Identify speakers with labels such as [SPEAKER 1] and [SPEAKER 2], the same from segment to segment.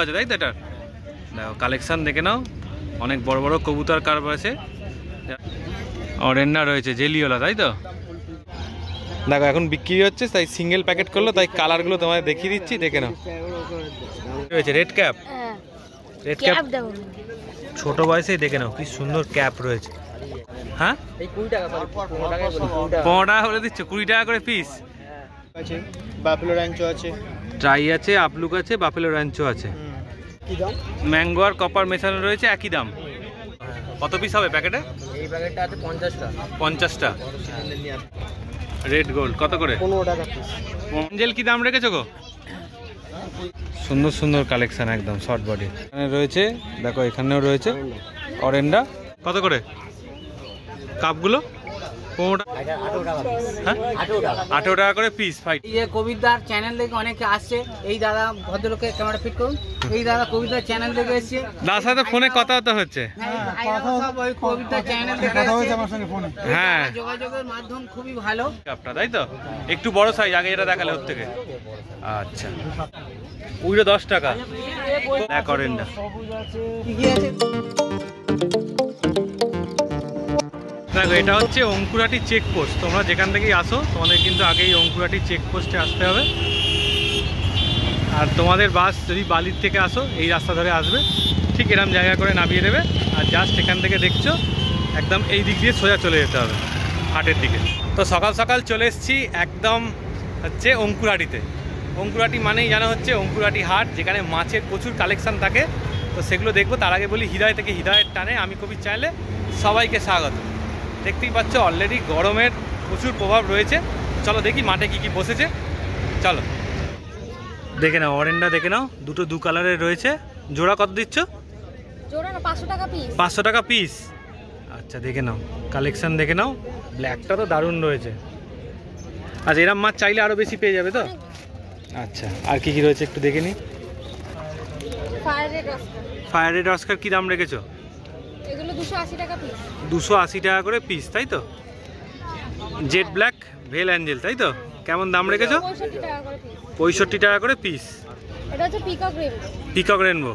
[SPEAKER 1] আছে তাই তো? এটা দেখো কালেকশন দেখে নাও, অনেক বড় বড় কবুতর কার্ভ আছে, অরেন্ডা রয়েছে জেলিওলা তাই তো? দেখো এখন বিক্রি হচ্ছে, তাই সিঙ্গেল প্যাকেট করলো, তাই কালারগুলো তোমায় দেখিয়ে দিচ্ছি, দেখে নাও। রয়েছে রেড ক্যাপ, রেড ক্যাপ ছোট বয়সেই দেখে নাও কি সুন্দর ক্যাপ রয়েছে। হ্যাঁ 15 টাকা করে দিচ্ছ, 20 টাকা করে পিস
[SPEAKER 2] আছে। বাফেলো র্যাঞ্চো আছে,
[SPEAKER 1] ট্রাই আছে, আপলুক আছে, বাফেলো র্যাঞ্চো আছে। ম্যাঙ্গো আর কপার মেশানো রয়েছে, একই দাম। কত পিস হবে প্যাকেটে?
[SPEAKER 2] এই প্যাকেটটা আছে 50টা।
[SPEAKER 1] 50টা। রেড গোল্ড কত করে?
[SPEAKER 2] 15 টাকা পিস।
[SPEAKER 1] এঞ্জেল কি দাম রেখেছো গো? সুন্দর সুন্দর কালেকশন একদম শর্ট বডি এখানে রয়েছে, দেখো এখানেও রয়েছে অরেন্ডা। কত করে কাপগুলো? 15 টাকা। 18 টাকা করে পিস। ফাইট
[SPEAKER 3] এই যে কবিতার চ্যানেল থেকে অনেকে আসছে, এই দাদা ভদ্রলোকে ক্যামেরা ফিট করুন, এই দাদা কবিতার চ্যানেল থেকে এসেছে,
[SPEAKER 1] দাদার সাথে ফোনে কথা হচ্ছে।
[SPEAKER 3] সব ওই কবিতার চ্যানেল থেকে এসেছে।
[SPEAKER 1] হ্যাঁ
[SPEAKER 3] যোগাযোগের মাধ্যম খুবই ভালো।
[SPEAKER 1] কাপটা তাই তো? একটু বড় সাইজ, আগে এটা দেখালে ওর থেকে। আচ্ছা ওইটা 10 টাকা। ব্ল্যাক অরেন্ডা দেখো, এটা হচ্ছে অঙ্কুরাটি চেকপোস্ট। তোমরা যেখান থেকেই আসো তোমাদের কিন্তু আগেই অঙ্কুরাটি চেকপোস্টে আসতে হবে। আর তোমাদের বাস যদি বালির থেকে আসো এই রাস্তা ধরে আসবে, ঠিক এরকম জায়গা করে নামিয়ে দেবে। আর জাস্ট এখান থেকে দেখছো একদম এই দিক দিয়ে সোজা চলে যেতে হবে হাটের দিকে। তো সকাল সকাল চলে এসেছি একদম হচ্ছে অঙ্কুরাটিতে। অঙ্কুরাটি মানেই জানা হচ্ছে অঙ্কুরাটি হাট, যেখানে মাছের প্রচুর কালেকশান থাকে। তো সেগুলো দেখবো। তার আগে বলি হৃদয় থেকে হৃদয়ের টানে আমি কবির চাইলে সবাইকে স্বাগত। দেখতেই পাচ্ছ অলরেডি গরমের প্রচুর প্রভাব রয়েছে। চলো দেখি মাঠে কি কি বসেছে, চলো দেখে নাও। অরেন্ডা দেখে নাও, দুটো দু কালারের রয়েছে। জোড়া কত দিচ্ছ?
[SPEAKER 4] জোড়া না 500 টাকা পিস।
[SPEAKER 1] 500 টাকা পিস। আচ্ছা দেখে নাও কালেকশন দেখে নাও। ব্ল্যাকটা তো দারুণ রয়েছে। আচ্ছা এরম মাছ চাইলে আরও বেশি পেয়ে যাবে তো? আচ্ছা আর কি কি রয়েছে একটু দেখে নিই। ফায়ার রেড অস্কার কী দাম রেখেছো?
[SPEAKER 4] এগুলো 280 টাকা পিস।
[SPEAKER 1] 280 টাকা করে পিস তাই তো? জেড ব্ল্যাক ভেল অ্যাঞ্জেল তাই তো? কেমন দাম রেখেছো?
[SPEAKER 4] 65 টাকা করে পিস।
[SPEAKER 1] 65 টাকা করে পিস।
[SPEAKER 4] এটা হচ্ছে পিকক রেনবো।
[SPEAKER 1] পিকক রেনবো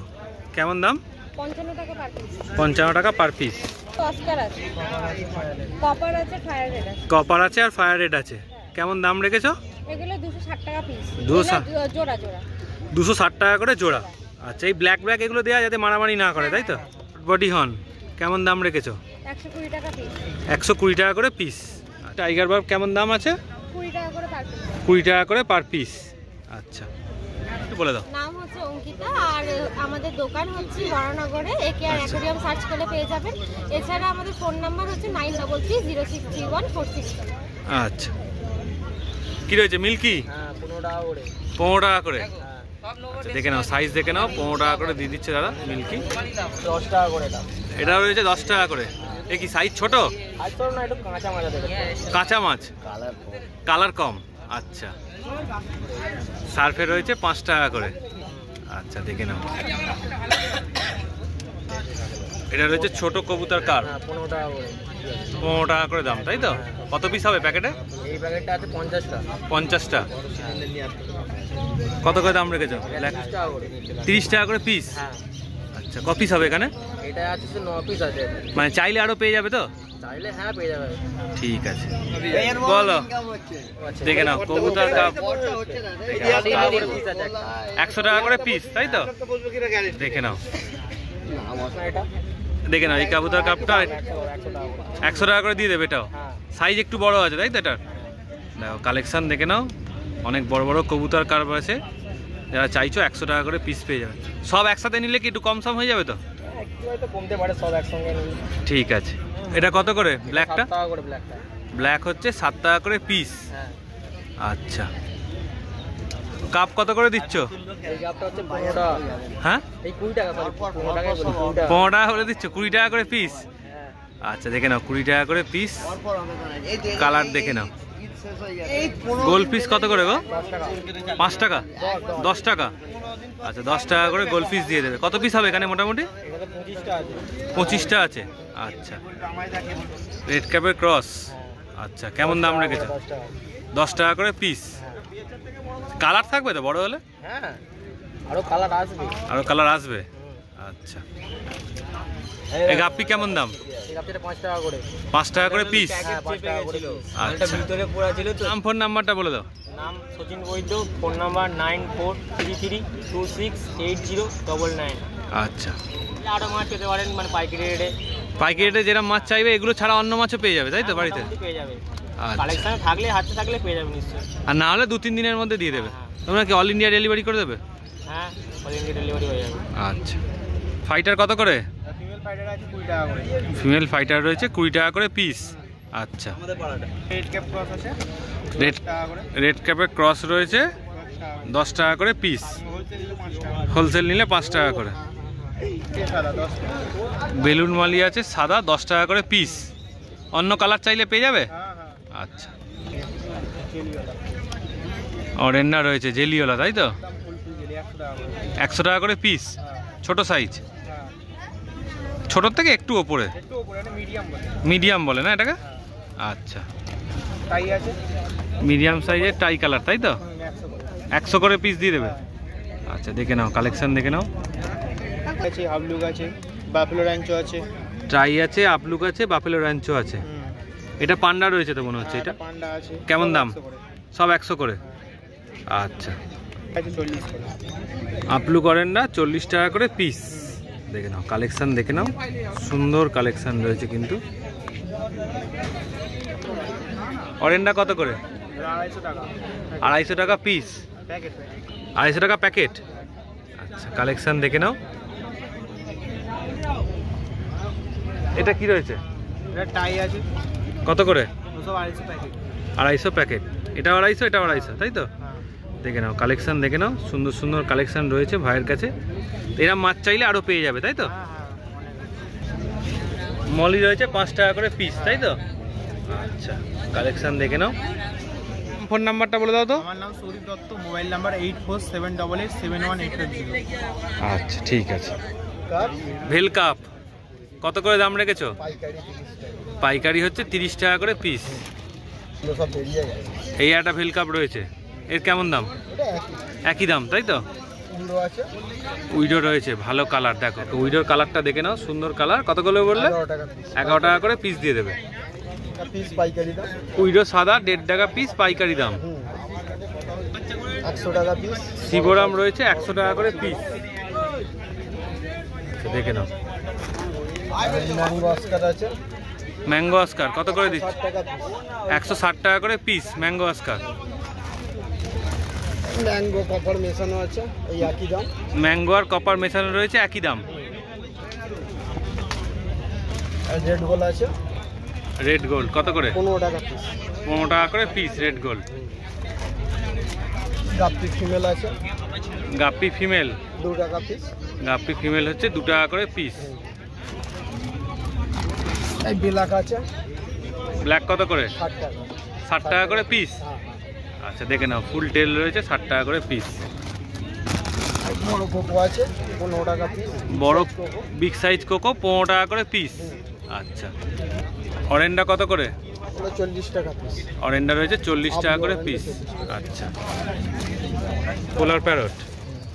[SPEAKER 1] কেমন দাম?
[SPEAKER 4] 55 টাকা পার পিস।
[SPEAKER 1] 55 টাকা পার পিস।
[SPEAKER 4] অস্কার আছে, কপার আছে, ফায়ার রেড আছে।
[SPEAKER 1] কপার আছে আর ফায়ার রেড আছে। কেমন দাম রেখেছো?
[SPEAKER 4] এগুলো 260 টাকা পিস।
[SPEAKER 1] 260
[SPEAKER 4] জোড়া জোড়া
[SPEAKER 1] 260 টাকা করে জোড়া। আচ্ছা এই ব্ল্যাক ব্ল্যাক এগুলো দেওয়া যাতে মারামারি না করে তাই তো? বডি হর্ন কেমন দাম রেখেছো?
[SPEAKER 4] 120 টাকা পিস।
[SPEAKER 1] 120 টাকা করে পিস। টাইগার বার্ব কেমন দাম আছে?
[SPEAKER 4] 20 টাকা করে পার পিস।
[SPEAKER 1] 20 টাকা করে পার পিস। আচ্ছা একটু বলে দাও।
[SPEAKER 4] নাম হচ্ছে অঙ্কিতা, আর আমাদের দোকান হচ্ছে বড়নগরে একেআর অ্যাকোয়ারিয়াম সার্চ করে পেয়ে যাবেন। এছাড়া আমাদের ফোন নাম্বার হচ্ছে 9330631461।
[SPEAKER 1] আচ্ছা কি রয়েছে? মিল্কি
[SPEAKER 2] 15 টাকা করে।
[SPEAKER 1] 15 টাকা করে। আচ্ছা দেখে নাও সাইজ দেখে নাও, 15 টাকা করে দিয়ে দিচ্ছে দাদা মিল্কি।
[SPEAKER 2] 10 টাকা করে দাম।
[SPEAKER 1] এটা রয়েছে 10 টাকা করে। এ কি সাইজ ছোট?
[SPEAKER 2] আজ তো না, একটু কাঁচা মাছ দেবে।
[SPEAKER 1] কাঁচা মাছ, কালার কম। আচ্ছা সার্ফে রয়েছে 5 টাকা করে। আচ্ছা দেখে নাও। এটা রয়েছে ছোট কবুতর কার,
[SPEAKER 2] 15 টাকা করে।
[SPEAKER 1] 15 টাকা করে দাম তাই তো? কত পিস হবে প্যাকেটে?
[SPEAKER 2] এই প্যাকেটটা আছে 50টা।
[SPEAKER 1] 50টা। কত করে দাম রেখেছো?
[SPEAKER 2] 30 টাকা করে।
[SPEAKER 1] 30 টাকা করে পিস।
[SPEAKER 2] হ্যাঁ
[SPEAKER 1] আচ্ছা ক পিস হবে এখানে?
[SPEAKER 2] এটা আছে 9 পিস আছে।
[SPEAKER 1] মানে চাইলে আরো পেয়ে যাবে তো?
[SPEAKER 2] চাইলে হ্যাঁ পেয়ে যাবে।
[SPEAKER 1] ঠিক আছে বলো দেখে নাও। কবুতর কাপ 100 টাকা করে পিস তাই তো? দেখে নাও দেখে নাও। এই কবুতর কাপটা 100 টাকা করে দিয়ে দেবে। এটাও সাইজ একটু বড় আছে তাই তো? এটা দেখো কালেকশন দেখে নাও, অনেক বড় বড় কবুতর কার্ভ আছে। যারা চাইছো 100 টাকা করে পিস পেয়ে যাবে। সব একসাথে নিলে কি একটু কম সম হয়ে যাবে তো?
[SPEAKER 2] একটু হয়তো কমতে পারে সব একসঙ্গে নিলে।
[SPEAKER 1] ঠিক আছে। এটা কত করে ব্ল্যাকটা?
[SPEAKER 2] 7 টাকা করে ব্ল্যাকটা।
[SPEAKER 1] ব্ল্যাক হচ্ছে 7 টাকা করে পিস।
[SPEAKER 2] হ্যাঁ
[SPEAKER 1] আচ্ছা কাপ কত করে দিচ্ছ?
[SPEAKER 2] এই কাপটা হচ্ছে 15 টাকা।
[SPEAKER 1] হ্যাঁ
[SPEAKER 2] এই 20 টাকা সরি 15 টাকা বলি 20 টাকা।
[SPEAKER 1] 15 টাকা করে দিচ্ছ, 20 টাকা করে পিস। আচ্ছা দেখে নাও 20 টাকা করে পিস। কালার দেখে নাও। গোল পিস কত করে গো? 5 টাকা। 10 টাকা। আচ্ছা 10 টাকা করে গোল পিস দিয়ে দেবে। কত পিস হবে এখানে মোটামুটি? 25টা আছে। আচ্ছা রেড ক্যাপের ক্রস। আচ্ছা কেমন দাম রেখেছে? 10 টাকা করে পিস। কালার থাকবে তো বড় হলে?
[SPEAKER 2] হ্যাঁ আরো কালার আসবে।
[SPEAKER 1] আরও কালার আসবে? আচ্ছা, এই গাপ্পি কেমন দাম?
[SPEAKER 2] এই গাপ্পিটা 5 টাকা করে।
[SPEAKER 1] 5 টাকা করে পিস?
[SPEAKER 2] হ্যাঁ 5 টাকা করে পিস।
[SPEAKER 1] আচ্ছা,
[SPEAKER 2] ভিতরে পোড়া ছিল তো।
[SPEAKER 1] নাম ফোন নাম্বারটা বলে দাও।
[SPEAKER 2] নাম সচিন বৈদ্য, ফোন নাম্বার 9433268099।
[SPEAKER 1] আচ্ছা,
[SPEAKER 2] আরো মাছ পেতে পারেন মানে পাইকারি রেটে।
[SPEAKER 1] পাইকারি রেটে যেরকম মাছ চাইবে এগুলো ছাড়া অন্য মাছও পেয়ে যাবে তাই তো বাড়িতে?
[SPEAKER 2] মোটামুটি পেয়ে যাবে।
[SPEAKER 1] আচ্ছা,
[SPEAKER 2] কালেকশন থাকলে হাতে থাকলে পেয়ে যাবে নিশ্চয়ই।
[SPEAKER 1] আর না হলে 2-3 দিনের মধ্যে দিয়ে দেবে। তোমরা কি অল ইন্ডিয়া ডেলিভারি করে দেবে?
[SPEAKER 2] হ্যাঁ অল ইন্ডিয়া ডেলিভারি হয়ে যাবে।
[SPEAKER 1] আচ্ছা, ফাইটার কত করে?
[SPEAKER 2] ফিমেল ফাইটার আছে 20 টাকা করে।
[SPEAKER 1] ফিমেল ফাইটার রয়েছে 20 টাকা করে পিস। আচ্ছা,
[SPEAKER 2] আমাদের পাড়াটা রেড ক্যাপ ক্রস আছে
[SPEAKER 1] রেড
[SPEAKER 2] 10 টাকা করে।
[SPEAKER 1] রেড ক্যাপের ক্রস রয়েছে 10 টাকা করে পিস। হোলসেল নিলে 5 টাকা করে।
[SPEAKER 2] সাদা 10 টাকা।
[SPEAKER 1] বেলুন মালি আছে সাদা 10 টাকা করে পিস। অন্য কালার চাইলে পেয়ে যাবে?
[SPEAKER 2] হ্যাঁ
[SPEAKER 1] আচ্ছা, অরেন্ডা রয়েছে জেলিওলা তাই তো?
[SPEAKER 2] ফুল জেলি 100 টাকা করে।
[SPEAKER 1] 100 টাকা করে পিস, ছোট সাইজ।
[SPEAKER 2] হ্যাঁ
[SPEAKER 1] ছোটোর থেকে একটু ওপরে,
[SPEAKER 2] একটু উপরে এটা মিডিয়াম বলে।
[SPEAKER 1] মিডিয়াম বলে না এটাকে? আচ্ছা,
[SPEAKER 2] টাই আছে
[SPEAKER 1] মিডিয়াম সাইজের টাই কালার তাই তো?
[SPEAKER 2] 100 করে।
[SPEAKER 1] 100 করে পিস দিয়ে দেবে? আচ্ছা, দেখে নাও কালেকশন দেখে নাও।
[SPEAKER 2] আছে হাবলুক আছে, বাফেলো র্যাঞ্চো আছে।
[SPEAKER 1] ট্রাই আছে, আপলুক আছে, বাফেলো র্যাঞ্চো আছে। এটা পান্ডা রয়েছে তো মনে হচ্ছে। এটা
[SPEAKER 2] পান্ডা আছে।
[SPEAKER 1] কেমন দাম?
[SPEAKER 2] 100 করে।
[SPEAKER 1] সব 100 করে? আচ্ছা,
[SPEAKER 2] আছে 40 করে।
[SPEAKER 1] আপলুক অরেন্ডা 40 টাকা করে পিস। দেখে নাও কালেকশন দেখে নাও, সুন্দর কালেকশন রয়েছে কিন্তু। অরেন্ডা কত করে?
[SPEAKER 2] 250 টাকা
[SPEAKER 1] 250 টাকা পিস,
[SPEAKER 2] প্যাকেট।
[SPEAKER 1] 250 টাকা প্যাকেট। আচ্ছা, কালেকশন দেখে নাও। এটা কি রয়েছে?
[SPEAKER 2] এটা টাই আছে
[SPEAKER 1] কত করে?
[SPEAKER 2] 250 প্যাকেট।
[SPEAKER 1] 250 প্যাকেট। এটা 250, এটা 250 তাই তো?
[SPEAKER 2] হ্যাঁ
[SPEAKER 1] দেখে নাও কালেকশন দেখে নাও, সুন্দর সুন্দর কালেকশন রয়েছে ভাইয়ের কাছে। এরা মাছ চাইলে আরও পেয়ে যাবে তাই তো?
[SPEAKER 2] হ্যাঁ
[SPEAKER 1] মলি রয়েছে 5 টাকা করে পিস তাই তো? আচ্ছা, কালেকশন দেখে নাও। ফোন নাম্বারটা বলে দাও তো।
[SPEAKER 2] আমার নাম সৌরভ দত্ত, মোবাইল নাম্বার 8478871850।
[SPEAKER 1] আচ্ছা, ঠিক আছে। ভেল কাপ কত করে দাম রেখেছো? পাইকারি হচ্ছে 30 টাকা করে পিস। এই একটা ভেল কাপ রয়েছে, এর কেমন দাম? একই দাম তাই তো? উইডো রয়েছে, ভালো কালার। দেখো উইডোর কালারটা দেখে নাও, সুন্দর কালার। কত করে বললে? 11 টাকা করে পিস দিয়ে দেবে। উইডো সাদা 1.5 টাকা পিস পাইকারি দাম।
[SPEAKER 2] 100 টাকা পিস।
[SPEAKER 1] শিবরাম রয়েছে 100 টাকা করে পিস। দেখে নাও।
[SPEAKER 2] ম্যাঙ্গো অস্কার আছে
[SPEAKER 1] ম্যাঙ্গো অস্কার কত করে দিচ্ছ?
[SPEAKER 2] 60 টাকা পিস।
[SPEAKER 1] 160 টাকা করে piece mango Oscar.
[SPEAKER 2] Mango copper মেশানো আছে, এই একই দাম।
[SPEAKER 1] ম্যাঙ্গো আর কপার মেশানো রয়েছে, একই দাম।
[SPEAKER 2] আর রেড গোল আছে
[SPEAKER 1] রেড গোল্ড কত করে?
[SPEAKER 2] 15 টাকা পিস।
[SPEAKER 1] 15 টাকা করে পিস রেড গোল্ড।
[SPEAKER 2] গাপ্পি ফিমেল আছে
[SPEAKER 1] গাপ্পি ফিমেল
[SPEAKER 2] 2 টাকা পিস।
[SPEAKER 1] গাপ্পি ফিমেল হচ্ছে 2 টাকা করে পিস।
[SPEAKER 2] এই ব্ল্যাক আছে
[SPEAKER 1] ব্ল্যাক কত করে?
[SPEAKER 2] 60 টাকা।
[SPEAKER 1] 60 টাকা করে পিস।
[SPEAKER 2] হ্যাঁ
[SPEAKER 1] আচ্ছা, দেখে নাও ফুল টেল রয়েছে 60 টাকা করে পিস।
[SPEAKER 2] এই বড় কোকো আছে 15 টাকা পিস।
[SPEAKER 1] বড় বিগ সাইজ কোকো 15 টাকা করে পিস। আচ্ছা, অরেন্ডা কত করে?
[SPEAKER 2] 40 টাকা পিস।
[SPEAKER 1] অরেন্ডা রয়েছে 40 টাকা করে পিস। আচ্ছা, পোলার প্যারট।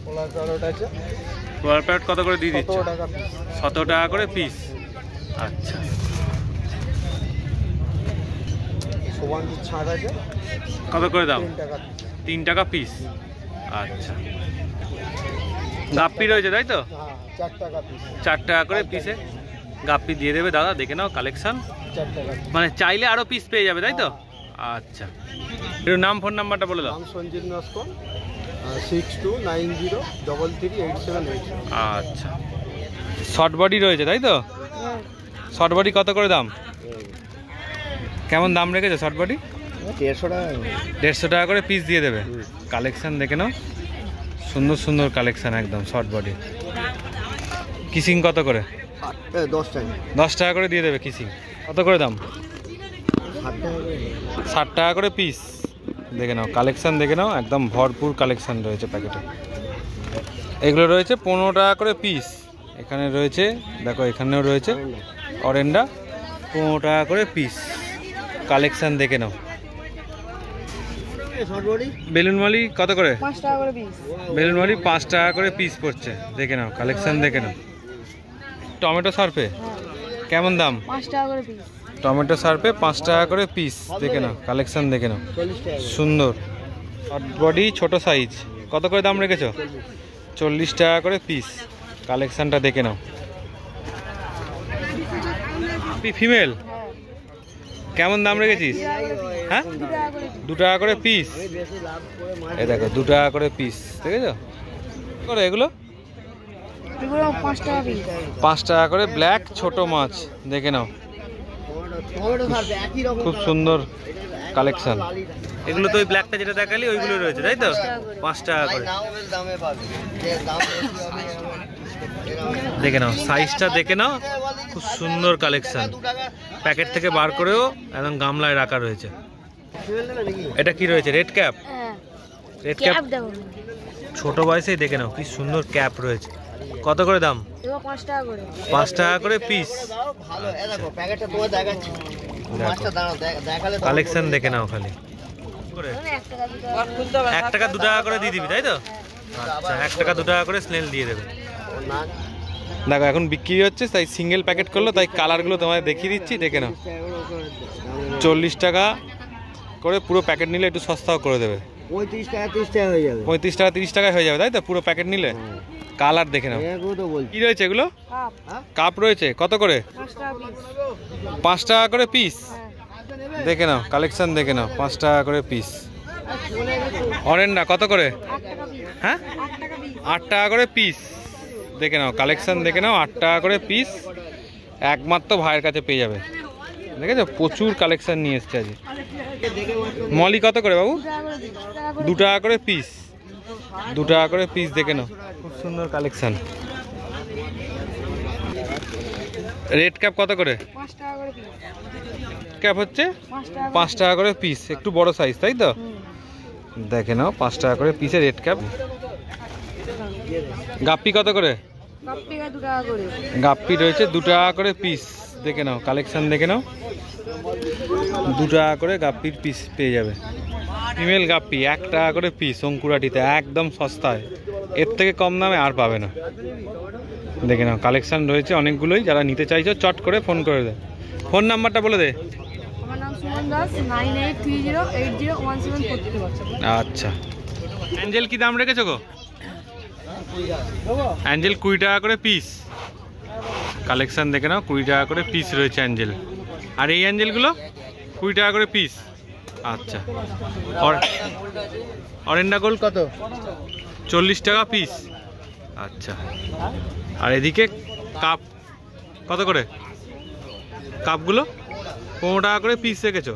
[SPEAKER 2] পোলার প্যারট আছে
[SPEAKER 1] পোলার প্যারট কত করে দিয়ে দিচ্ছ?
[SPEAKER 2] 17 টাকা পিস।
[SPEAKER 1] 17 টাকা করে পিস। আচ্ছা,
[SPEAKER 2] সোয়ান্ডি ছাড় আছে
[SPEAKER 1] কত করে দাম?
[SPEAKER 2] 3 টাকা পিস।
[SPEAKER 1] 3 টাকা পিস। আচ্ছা, গাপ্পি রয়েছে তাই তো?
[SPEAKER 2] হ্যাঁ 4 টাকা পিস।
[SPEAKER 1] 4 টাকা করে পিসে গাপ্পি দিয়ে দেবে দাদা। দেখে নাও কালেকশন,
[SPEAKER 2] 4 টাকা পিস।
[SPEAKER 1] মানে চাইলে আরও পিস পেয়ে যাবে তাই তো? আচ্ছা, একটু নাম ফোন নাম্বারটা বলে দাও।
[SPEAKER 2] নাম সঞ্জিত নস্কর, 6290338788।
[SPEAKER 1] আচ্ছা, শর্ট বডি রয়েছে তাই তো? শর্ট বডি কত করে দাম? কেমন দাম রেখেছে শর্ট বডি?
[SPEAKER 2] 150 টাকা।
[SPEAKER 1] 150 টাকা করে পিস দিয়ে দেবে। কালেকশন দেখে নাও, সুন্দর সুন্দর কালেকশন একদম শর্ট বডি। কিসিং কত করে?
[SPEAKER 2] 10 টাকা।
[SPEAKER 1] 10 টাকা করে দিয়ে দেবে কিসিং। কত করে দাম?
[SPEAKER 2] 60 টাকা।
[SPEAKER 1] 60 টাকা করে পিস। দেখে নাও কালেকশন দেখে নাও, একদম ভরপুর কালেকশন রয়েছে প্যাকেটে। এগুলো রয়েছে 15 টাকা করে পিস। এখানে রয়েছে দেখো, এখানেও রয়েছে অরেন্ডা 15 টাকা করে পিস। কালেকশন দেখে নাও। বেলুন মালি কত করে?
[SPEAKER 5] 5 টাকা করে পিস।
[SPEAKER 1] বেলুন মালি 5 টাকা করে পিস পড়ছে, দেখে নাও কালেকশন দেখে নাও। টমেটো সার্ফে কেমন দাম?
[SPEAKER 5] 5 টাকা করে পিস।
[SPEAKER 1] টমেটো সার্ফে 5 টাকা করে পিস, দেখে নাও কালেকশন দেখে নাও, সুন্দর। হট বডি ছোট সাইজ কত করে দাম রেখেছো? 40 টাকা করে পিস, কালেকশনটা দেখে নাও। ফিমেল কেমন দাম রেখেছিস? হ্যাঁ 2 টাকা করে পিস। এই দেখো 2 টাকা করে পিস, দেখেছো করে এগুলো?
[SPEAKER 5] এগুলো 5 টাকা পিস।
[SPEAKER 1] 5 টাকা করে ব্ল্যাক ছোট মাছ, দেখে নাও খুব সুন্দর কালেকশন। এগুলো তো ওই ব্ল্যাকটা যেটা দেখালি ওইগুলো রয়েছে তাই তো? 5 টাকা করে, দেখে নাও সাইজটা দেখে নাও, খুব সুন্দর কালেকশন। প্যাকেট থেকে বার করেও একদম গামলায় রাখা রয়েছে। এটা কি রয়েছে? Red cap. রেড ক্যাপ ছোট বয়সেই দেখে নাও কি সুন্দর ক্যাপ রয়েছে। কত করে দাম?
[SPEAKER 5] 5 টাকা করে।
[SPEAKER 1] 5 টাকা করে পিস। কালেকশন দেখে নাও খালি। 1 টাকা 2 টাকা করে দিয়ে দিবি তাই তো? আচ্ছা 1 টাকা 2 টাকা করে স্নেল দিয়ে দেবে। দেখো এখন বিক্রি হচ্ছে তাই সিঙ্গেল প্যাকেট করলো, তাই কালারগুলো তোমায় দেখিয়ে দিচ্ছি, দেখে নাও। 40 টাকা করে পুরো প্যাকেট নিলে একটু সস্তাও করে দেবে।
[SPEAKER 2] 35 টাকা 30 টাকা হয়ে যাবে।
[SPEAKER 1] 35 টাকা 30 টাকায় হয়ে যাবে তাই তো পুরো প্যাকেট নিলে? কালার দেখে নাও। কি রয়েছে এগুলো? কাপ রয়েছে কত করে? 5 টাকা করে পিস, দেখে নাও কালেকশন দেখে নাও। 5 টাকা করে পিস। অরেন্ডা কত করে? হ্যাঁ 8 টাকা করে পিস, দেখে নাও কালেকশন দেখে নাও। 8 টাকা করে পিস, একমাত্র ভাইয়ের কাছে পেয়ে যাবে, দেখেছো প্রচুর কালেকশন নিয়ে এসছে আজ। মলি কত করে বাবু? 2 টাকা করে পিস। 2 টাকা করে পিস, দেখে নাও খুব সুন্দর কালেকশন। রেড ক্যাপ কত করে?
[SPEAKER 5] 5 টাকা করে পিস।
[SPEAKER 1] ক্যাপ হচ্ছে 5 টাকা করে পিস, একটু বড় সাইজ তাই তো? দেখে নাও 5 টাকা করে পিসে রেড ক্যাপ। গাপ্পি কত করে?
[SPEAKER 5] গাপ্পি 2 টাকা করে।
[SPEAKER 1] গাপ্পি রয়েছে 2 টাকা করে পিস, দেখে নাও কালেকশন দেখে নাও। 2 টাকা করে গাপ্পির পিস পেয়ে যাবে। ফিমেল গাপ্পি 1 টাকা করে পিস অঙ্কুরাটিতে, একদম সস্তায়, এর থেকে কম দামে আর পাবে না। দেখে নাও কালেকশন রয়েছে অনেকগুলোই, যারা নিতে চাইছো চট করে ফোন করে দে। ফোন নাম্বারটা বলে দে।
[SPEAKER 5] আমার নাম সুমন দাস, 9830801742।
[SPEAKER 1] আচ্ছা অ্যাঞ্জেল কি দাম রেখেছো গো? অ্যাঞ্জেল 20 টাকা করে পিস, কালেকশন দেখে নাও 20 টাকা করে পিস রয়েছে অ্যাঞ্জেল। আর এই অ্যাঞ্জেলগুলো 20 টাকা করে পিস। আচ্ছা অরেন্ডা গোল্ড কত? 40 টাকা পিস। আচ্ছা আর এদিকে কাপ কত করে? কাপগুলো 15 টাকা করে পিস রেখেছো,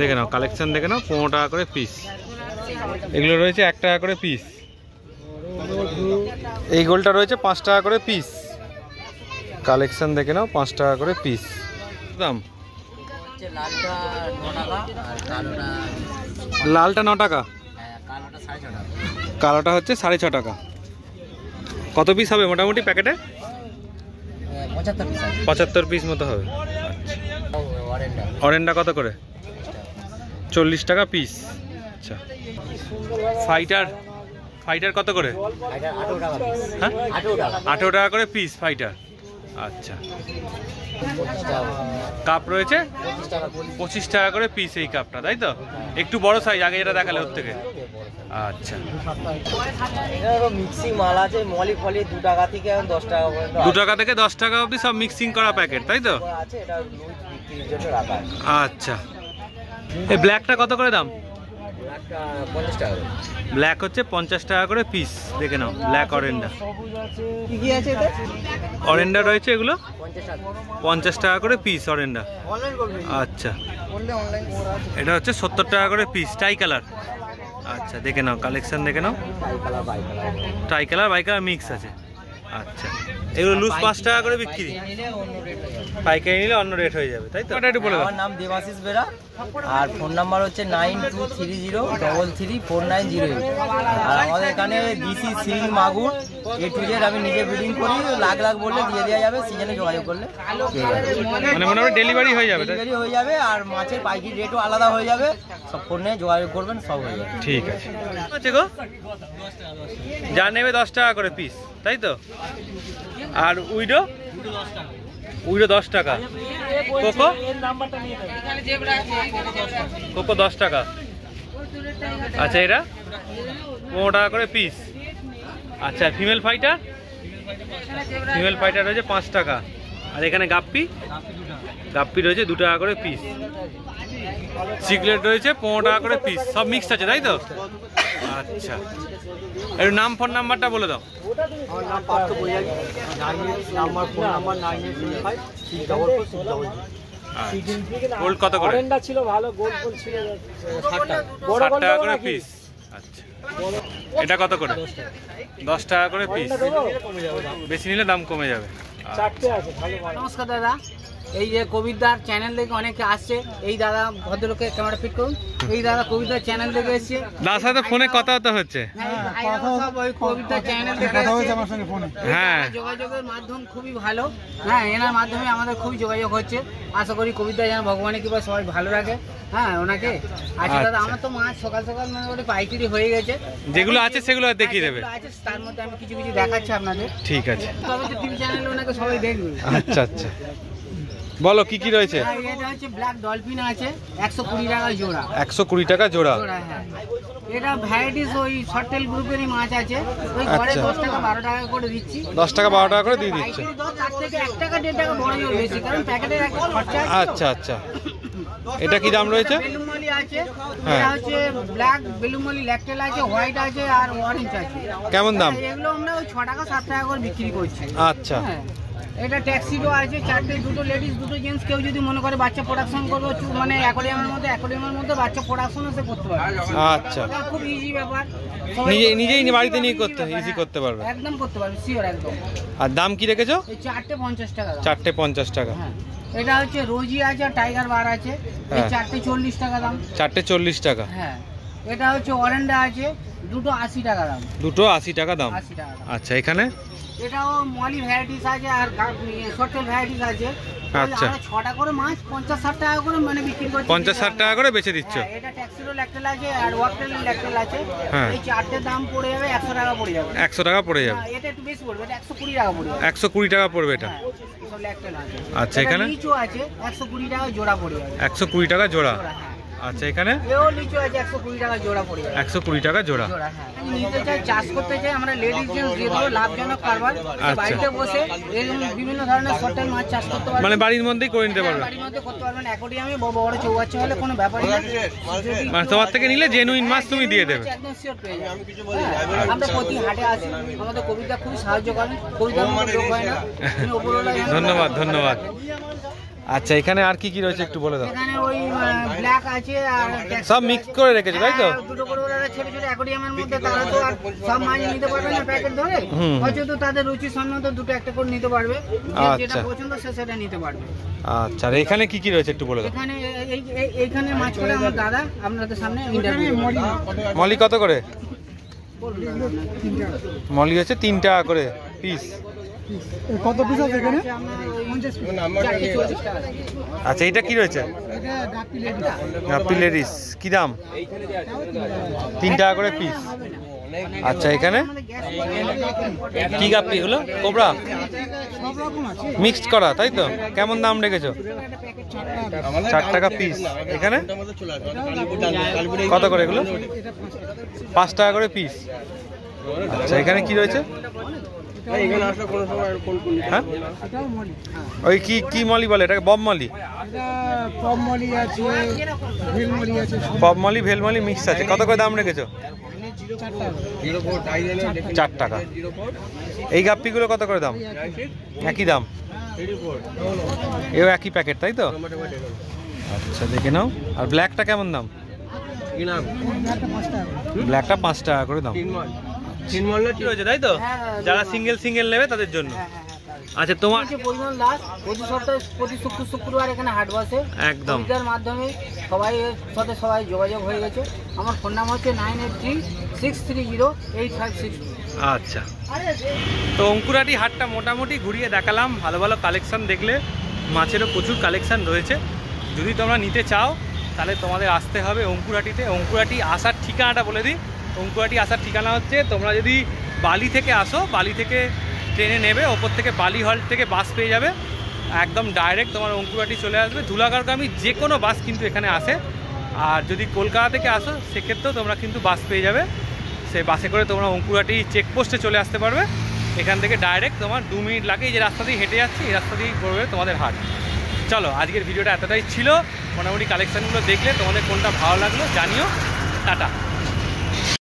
[SPEAKER 1] দেখে নাও কালেকশন দেখে নাও 15 টাকা করে পিস। এগুলো রয়েছে 1 টাকা করে পিস। এই গোলটা রয়েছে 5 টাকা করে পিস, কালেকশন দেখে নাও 5 টাকা করে পিস। দাম লালটা 9 টাকা, কালোটা হচ্ছে 6.5 টাকা। কত পিস হবে মোটামুটি প্যাকেটে? 75 পিস মতো হবে। আচ্ছা অরেন্ডা কত করে? 40 টাকা পিস। আচ্ছা ফাইটার কত করে? হ্যাঁ 18 টাকা করে পিস ফাইটার। আচ্ছা কাপ রয়েছে 25 টাকা করে পিস এই কাপটা তাই তো? একটু বড় সাইজ আগে যেটা দেখালে ওর থেকে। আচ্ছা
[SPEAKER 3] মিক্সিং মাল আছে, মলি ফলি 2 টাকা থেকে 10 টাকা পর্যন্ত।
[SPEAKER 1] 2 টাকা থেকে 10 টাকা অবধি সব মিক্সিং করা প্যাকেট তাই তো?
[SPEAKER 3] আছে, এটা বিক্রির জন্য রাখা।
[SPEAKER 1] আচ্ছা এই ব্ল্যাকটা কত করে দাম?
[SPEAKER 3] 50 টাকা।
[SPEAKER 1] ব্ল্যাক হচ্ছে 50 টাকা করে পিস, দেখে নাও ব্ল্যাক অরেন্ডা।
[SPEAKER 3] কি কি আছে এতে?
[SPEAKER 1] অরেন্ডা রয়েছে এগুলো 50 টাকা করে পিস অরেন্ডা। আচ্ছা এটা হচ্ছে 70 টাকা করে পিস টাই কালার। আচ্ছা দেখে নাও কালেকশন দেখে নাও, টাই কালার বাই কালার মিক্স আছে। আচ্ছা এগুলো লুজ 5 টাকা করে বিক্রি, পাইকারি নিলে অন্য রেট হয়ে যাবে তাই তো? এটা একটু বলে দাও।
[SPEAKER 3] আমার নাম দেবাশিস বেরা, আর ফোন নাম্বার হচ্ছে 9230334908। আর আমাদের এখানে দিশি শিং মাগুর এ টু জেড আমি নিজে ব্রিডিং করি, লাখ লাখ বললে দিয়ে দেওয়া যাবে, সিজনে যোগাযোগ করলে
[SPEAKER 1] মানে মোটামুটি ডেলিভারি হয়ে যাবে।
[SPEAKER 3] ডেলিভারি হয়ে যাবে, আর মাছের পাইকারি রেটও আলাদা হয়ে যাবে। সব ফোনে যোগাযোগ করবেন, সব হয়ে যাবে।
[SPEAKER 1] ঠিক আছে। আচ্ছা গো, যা নেবে 10 টাকা করে পিস, তাই তো? আর উইডো 10 টাকা, কোকো কোকো 10 টাকা। আচ্ছা, এটা 15 টাকা করে পিস। আচ্ছা, ফিমেল ফাইটার রয়েছে 5 টাকা। আর এখানে গাপ্পি রয়েছে 2 টাকা করে পিস। সিগলেট রয়েছে 15 টাকা করে পিস। সব মিক্সড আছে, তাই তো? আচ্ছা, একটু নাম, ফোন নাম্বারটা বলে দাও।
[SPEAKER 2] আমার নাম পার্থ বৈরাগী, ফোন নাম্বার 9875
[SPEAKER 1] গোল্ড কত করে?
[SPEAKER 2] ছিল ভালো, গোল ছিল
[SPEAKER 1] 60 টাকা করে পিস। আচ্ছা, এটা কত করে? 10 টাকা করে পিস। বেশি নিলে দাম কমে যাবে।
[SPEAKER 6] নমস্কার দাদা, এই যে কবিরদার চ্যানেল থেকে অনেকে আসছে। এই দাদা ভদ্রলোকে ক্যামেরা ফিট করুন। এই দাদা কবিরদার চ্যানেল থেকে এসছে।
[SPEAKER 1] দাদার সাথে ফোনে কথা হচ্ছে।
[SPEAKER 6] কবিরদার চ্যানেল থেকে
[SPEAKER 1] হ্যাঁ,
[SPEAKER 6] যোগাযোগের মাধ্যম খুবই ভালো। হ্যাঁ, এনার মাধ্যমে আমাদের খুবই যোগাযোগ হচ্ছে। আশা করি কবিরদার যেন ভগবানের কৃপায় সবাই ভালো রাখে। হ্যাঁ, ওনাকে। আচ্ছা দাদা, আমার তো মাছ সকাল সকাল মানে পাইকারি হয়ে গেছে।
[SPEAKER 1] যেগুলো আছে সেগুলো দেখিয়ে দেবে।
[SPEAKER 6] তার মধ্যে আমি কিছু দেখাচ্ছি আপনাদের।
[SPEAKER 1] ঠিক আছে।
[SPEAKER 6] তবে তো টিভি চ্যানেলে ওনাকে সবাই দেখবে।
[SPEAKER 1] আচ্ছা আচ্ছা, বলো কি কি রয়েছে?
[SPEAKER 6] এটা হচ্ছে ব্ল্যাক ডলফিন আছে 120 টাকা জোড়া।
[SPEAKER 1] 120 টাকা জোড়া।
[SPEAKER 6] হ্যাঁ, এটা ভ্যারাইটিস ওই শর্টেল গ্রুপেরই মাছ আছে। ওই ঘরে 10 টাকা 12 টাকা করে দিচ্ছি।
[SPEAKER 1] 10 টাকা 12 টাকা করে দিয়ে দিচ্ছে।
[SPEAKER 6] তার থেকে 1 টাকা 1.5 টাকা বড় জোর বেশি, কারণ প্যাকেটের একটা খরচা আছে।
[SPEAKER 1] আচ্ছা আচ্ছা, এটা কি দাম রয়েছে?
[SPEAKER 6] বেলুমলি আছে, এটা হচ্ছে ব্ল্যাক বেলুমলি ল্যাকটেল আছে, হোয়াইট আছে আর অরেঞ্জ আছে।
[SPEAKER 1] কেমন দাম?
[SPEAKER 6] এগুলো আমরা ওই 6 টাকা 7 টাকা করে বিক্রি করছি।
[SPEAKER 1] আচ্ছা,
[SPEAKER 6] এটা ট্যাক্সিডো আছে 4টে, 2টো লেডিস 2টো জেন্টস। কেউ যদি মনে করে বাচ্চা প্রোডাকশন করবে, মানে অ্যাকোয়ারিয়ামের মধ্যে বাচ্চা প্রোডাকশনও সে করতে পারবে।
[SPEAKER 1] আচ্ছা,
[SPEAKER 6] খুব ইজি ব্যাপার।
[SPEAKER 1] নিজেই বাড়িতে নিয়ে ইজি করতে পারবে।
[SPEAKER 6] একদম করতে পারবে, শিওর একদম।
[SPEAKER 1] আর দাম কি রেখেছো?
[SPEAKER 6] এই 4টে 50 টাকা।
[SPEAKER 1] 4টে 50 টাকা।
[SPEAKER 6] হ্যাঁ, এটা হচ্ছে রোজি আছে আর টাইগার বার আছে। এই 4টে 40 টাকা দাম।
[SPEAKER 1] 4টে 40 টাকা।
[SPEAKER 6] হ্যাঁ, এটা হচ্ছে অরেন্ডা আছে, 2টো 80 টাকা দাম।
[SPEAKER 1] 2টো 80 টাকা দাম।
[SPEAKER 6] 80 টাকা দাম।
[SPEAKER 1] আচ্ছা, এখানে
[SPEAKER 6] এটাও মলি ভ্যারাইটিস আছে আর শর্টেল ভ্যারাইটিস আছে।
[SPEAKER 1] আচ্ছা,
[SPEAKER 6] 6টা করে মাছ 50-60 টাকা করে মানে বিক্রি করছি।
[SPEAKER 1] 50-60 টাকা করে বেচে দিচ্ছ।
[SPEAKER 6] এটা ট্যাক্সিডো ল্যাকটেল আছে আর ওয়াকটেল ল্যাকটেল আছে।
[SPEAKER 1] হ্যাঁ,
[SPEAKER 6] এই 4টে দাম পড়ে যাবে 100 টাকা পড়ে যাবে।
[SPEAKER 1] 100 টাকা পড়ে যাবে।
[SPEAKER 6] এটা একটু বেশি পড়বে, এটা 120 টাকা পড়বে।
[SPEAKER 1] 120 টাকা পড়বে এটা।
[SPEAKER 6] সব ল্যাকটেল আছে।
[SPEAKER 1] আচ্ছা, এখানে
[SPEAKER 6] লিচু আছে 120 টাকা জোড়া পড়ে যাবে।
[SPEAKER 1] 120 টাকা জোড়া। আচ্ছা, এখানে
[SPEAKER 6] এও লিচু আছে 120 টাকা জোড়া পড়ে যাবে।
[SPEAKER 1] 120 টাকা জোড়া।
[SPEAKER 6] জোড়া, হ্যাঁ। নিতে চাই, চাষ করতে চাই, আমরা লেডিস জেন্টস দিয়ে দেবো, লাভজনক কারবার। বাড়িতে বসে এরকম বিভিন্ন ধরনের শর্টেল মাছ চাষ করতে পারবেন।
[SPEAKER 1] মানে বাড়ির মধ্যেই করে নিতে পারবেন।
[SPEAKER 6] বাড়ির মধ্যে করতে পারবেন। অ্যাকোয়ারিয়ামে বড় চৌবাচ্চা হলে কোনো ব্যাপারই না।
[SPEAKER 1] মানে তোমার থেকে নিলে জেনুইন মাছ তুমি দিয়ে দেবে।
[SPEAKER 6] একদম শিওর পেয়ে যাবেন। আমরা প্রতি হাটে আসি, আমাদের কবিতা খুবই সাহায্য করেন। কবিতা লোক হয় না।
[SPEAKER 1] ধন্যবাদ, ধন্যবাদ। আচ্ছা, এখানে আর কি কি রয়েছে একটু বলে দাও।
[SPEAKER 6] এখানে ওই ব্ল্যাক আছে আর
[SPEAKER 1] সব মিক্স করে রেখেছো, তাই তো?
[SPEAKER 6] দুটো করে ওরা ছোট ছোট অ্যাকোয়ারিয়ামের মধ্যে। তারা তো আর সব মাছ নিতে পারবে না প্যাকেট ধরে। হয়তো তাদের রুচি সম্মত দুটো একটা করে নিতে পারবে। যেটা পছন্দ সে সেটা নিতে পারবে।
[SPEAKER 1] আচ্ছা, আর এখানে কি কি রয়েছে একটু বলে দাও।
[SPEAKER 6] এখানে এইখানে মাছ করে আমার দাদা আপনাদের সামনে ইন্টারভিউ।
[SPEAKER 1] মলি কত করে? মলি হচ্ছে 3 টাকা করে পিস।
[SPEAKER 2] কত পিস আছে এখানে?
[SPEAKER 1] আচ্ছা, এটা কি রয়েছে? গাপ্পি লেডিস। কি দাম? 3 টাকা করে পিস। আচ্ছা, এখানে কি গাপ্পি হলো? কোবরা মিক্সড করা, তাই তো? কেমন দাম রেখেছো? 4 টাকা পিস। এখানে কত করে এগুলো? 5 টাকা করে পিস। আচ্ছা, এখানে কি রয়েছে? হ্যাঁ, ওই কি মলি বলে এটাকে? বব মলি।
[SPEAKER 2] পপ মলি আছে, ভেল মলি আছে।
[SPEAKER 1] পপ মলি ভেল মলি মিক্স আছে। কত করে দাম রেখেছো? 4 টাকা। এই গাপ্পিগুলো কত করে দাম? একই দাম, এও একই প্যাকেট, তাই তো? আচ্ছা, দেখে নাও। আর ব্ল্যাকটা কেমন দাম? ব্ল্যাকটা 5 টাকা করে দাম। তাই তো? যারা সিঙ্গেল নেবে তাদের জন্য। আচ্ছা, তোমার
[SPEAKER 6] পরিমল দাস প্রতি সপ্তাহে প্রতি শুক্রবার এখানে হাট বসে। একদম এর মাধ্যমে সবাই যোগাযোগ হয়ে গেছে। আমার ফোন নাম্বার হচ্ছে 9836308562।
[SPEAKER 1] আচ্ছা, তো অঙ্কুরাটি হাটটা মোটামুটি ঘুরিয়ে দেখালাম। ভালো ভালো কালেকশন দেখলে, মাছেরও প্রচুর কালেকশন রয়েছে। যদি তোমরা নিতে চাও তাহলে তোমাদের আসতে হবে অঙ্কুরহাটিতে। অঙ্কুরহাটি আসার ঠিকানাটা বলে দিই। অঙ্কুরহাটি আসার ঠিকানা হচ্ছে, তোমরা যদি বালি থেকে আসো, বালি থেকে ট্রেনে নেবে, ওপর থেকে বালি হল্ট থেকে বাস পেয়ে যাবে, একদম ডাইরেক্ট তোমার অঙ্কুরহাটি চলে আসবে। ধুলাগড়গামী যে কোনো বাস কিন্তু এখানে আসে। আর যদি কলকাতা থেকে আসো সেক্ষেত্রেও তোমরা কিন্তু বাস পেয়ে যাবে। সেই বাসে করে তোমরা অঙ্কুরহাটি চেকপোস্টে চলে আসতে পারবে। এখান থেকে ডাইরেক্ট তোমার 2 মিনিট লাগে। এই যে রাস্তা দিয়ে হেঁটে যাচ্ছি, এই রাস্তা দিয়েই করবে তোমাদের হাট। চলো, আজকের ভিডিওটা এতটাই ছিল। মোটামুটি কালেকশানগুলো দেখলে তোমাদের কোনটা ভালো লাগলো জানিও। টাটা।